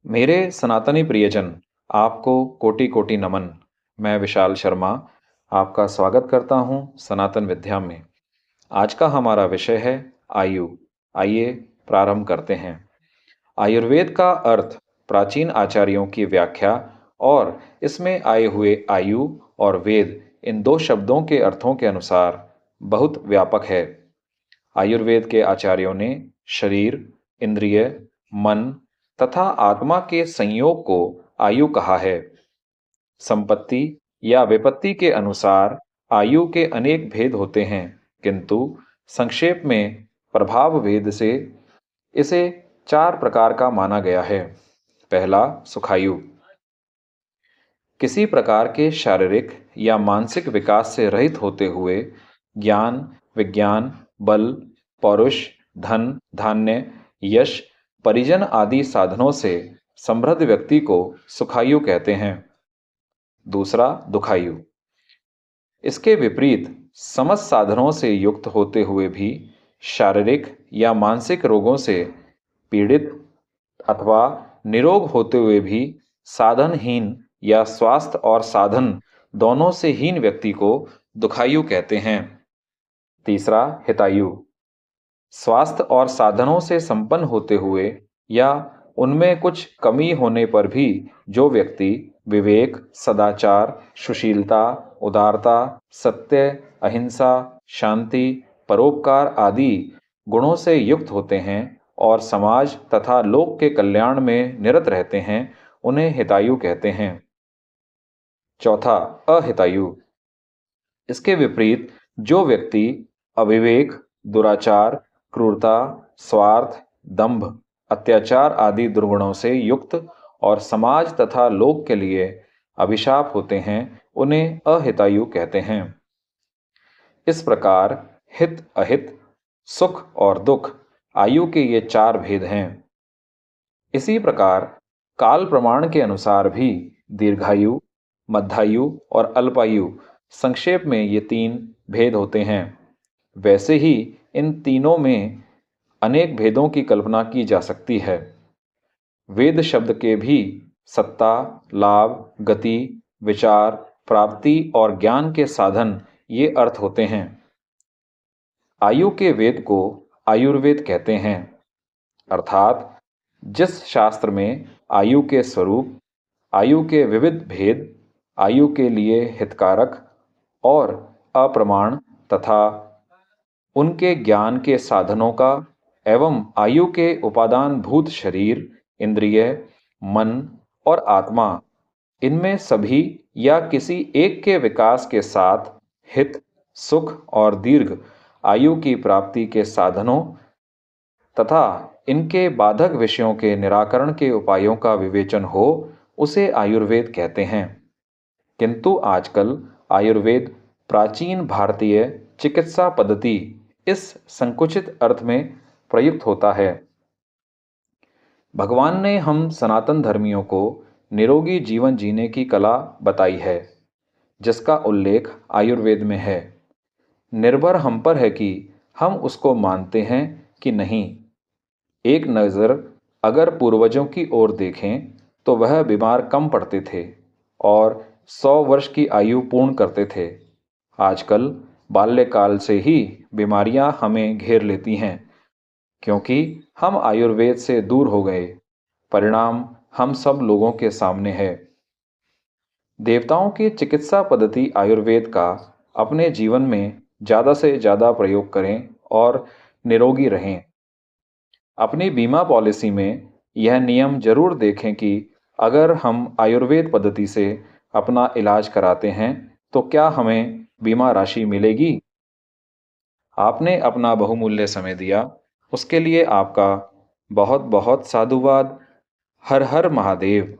मेरे सनातनी प्रियजन, आपको कोटि कोटि नमन। मैं विशाल शर्मा आपका स्वागत करता हूं सनातन विद्या में। आज का हमारा विषय है आयु। आइए प्रारंभ करते हैं। आयुर्वेद का अर्थ प्राचीन आचार्यों की व्याख्या और इसमें आए हुए आयु और वेद, इन दो शब्दों के अर्थों के अनुसार बहुत व्यापक है। आयुर्वेद के आचार्यों ने शरीर, इंद्रिय, मन तथा आत्मा के संयोग को आयु कहा है। संपत्ति या विपत्ति के अनुसार आयु के अनेक भेद होते हैं, किंतु संक्षेप में प्रभाव भेद से इसे 4 प्रकार का माना गया है। पहला, सुखायु। किसी प्रकार के शारीरिक या मानसिक विकास से रहित होते हुए ज्ञान, विज्ञान, बल, पौरुष, धन, धान्य, यश, परिजन आदि साधनों से समृद्ध व्यक्ति को सुखायु कहते हैं। दूसरा, दुखायु। इसके विपरीत समस्त साधनों से युक्त होते हुए भी शारीरिक या मानसिक रोगों से पीड़ित अथवा निरोग होते हुए भी साधनहीन या स्वास्थ्य और साधन दोनों से हीन व्यक्ति को दुखायु कहते हैं। तीसरा, हितायु। स्वास्थ्य और साधनों से संपन्न होते हुए या उनमें कुछ कमी होने पर भी जो व्यक्ति विवेक, सदाचार, सुशीलता, उदारता, सत्य, अहिंसा, शांति, परोपकार आदि गुणों से युक्त होते हैं और समाज तथा लोक के कल्याण में निरत रहते हैं, उन्हें हितायु कहते हैं। चौथा, अहितायु। इसके विपरीत जो व्यक्ति अविवेक, दुराचार, क्रूरता, स्वार्थ, दंभ, अत्याचार आदि दुर्गुणों से युक्त और समाज तथा लोक के लिए अभिशाप होते हैं, उन्हें अहितायु कहते हैं। इस प्रकार हित, अहित, सुख और दुख आयु के ये 4 भेद हैं। इसी प्रकार काल प्रमाण के अनुसार भी दीर्घायु, मध्यायु और अल्पायु, संक्षेप में ये 3 भेद होते हैं। वैसे ही इन तीनों में अनेक भेदों की कल्पना की जा सकती है। वेद शब्द के भी सत्ता, लाभ, गति, विचार, प्राप्ति और ज्ञान के साधन ये अर्थ होते हैं। आयु के वेद को आयुर्वेद कहते हैं, अर्थात जिस शास्त्र में आयु के स्वरूप, आयु के विविध भेद, आयु के लिए हितकारक और अप्रमाण तथा उनके ज्ञान के साधनों का एवं आयु के उपादान भूत शरीर, इंद्रिय, मन और आत्मा, इनमें सभी या किसी एक के विकास के साथ हित, सुख और दीर्घ आयु की प्राप्ति के साधनों तथा इनके बाधक विषयों के निराकरण के उपायों का विवेचन हो, उसे आयुर्वेद कहते हैं। किंतु आजकल आयुर्वेद प्राचीन भारतीय चिकित्सा पद्धति इस संकुचित अर्थ में प्रयुक्त होता है। भगवान ने हम सनातन धर्मियों को निरोगी जीवन जीने की कला बताई है, जिसका उल्लेख आयुर्वेद में है। निर्भर हम पर है कि हम उसको मानते हैं कि नहीं। एक नज़र अगर पूर्वजों की ओर देखें तो वह बीमार कम पड़ते थे और 100 वर्ष की आयु पूर्ण करते थे। आजकल बाल्यकाल से ही बीमारियां हमें घेर लेती हैं, क्योंकि हम आयुर्वेद से दूर हो गए। परिणाम हम सब लोगों के सामने है। देवताओं की चिकित्सा पद्धति आयुर्वेद का अपने जीवन में ज़्यादा से ज़्यादा प्रयोग करें और निरोगी रहें। अपनी बीमा पॉलिसी में यह नियम जरूर देखें कि अगर हम आयुर्वेद पद्धति से अपना इलाज कराते हैं तो क्या हमें बीमा राशि मिलेगी। आपने अपना बहुमूल्य समय दिया, उसके लिए आपका बहुत बहुत साधुवाद। हर हर महादेव।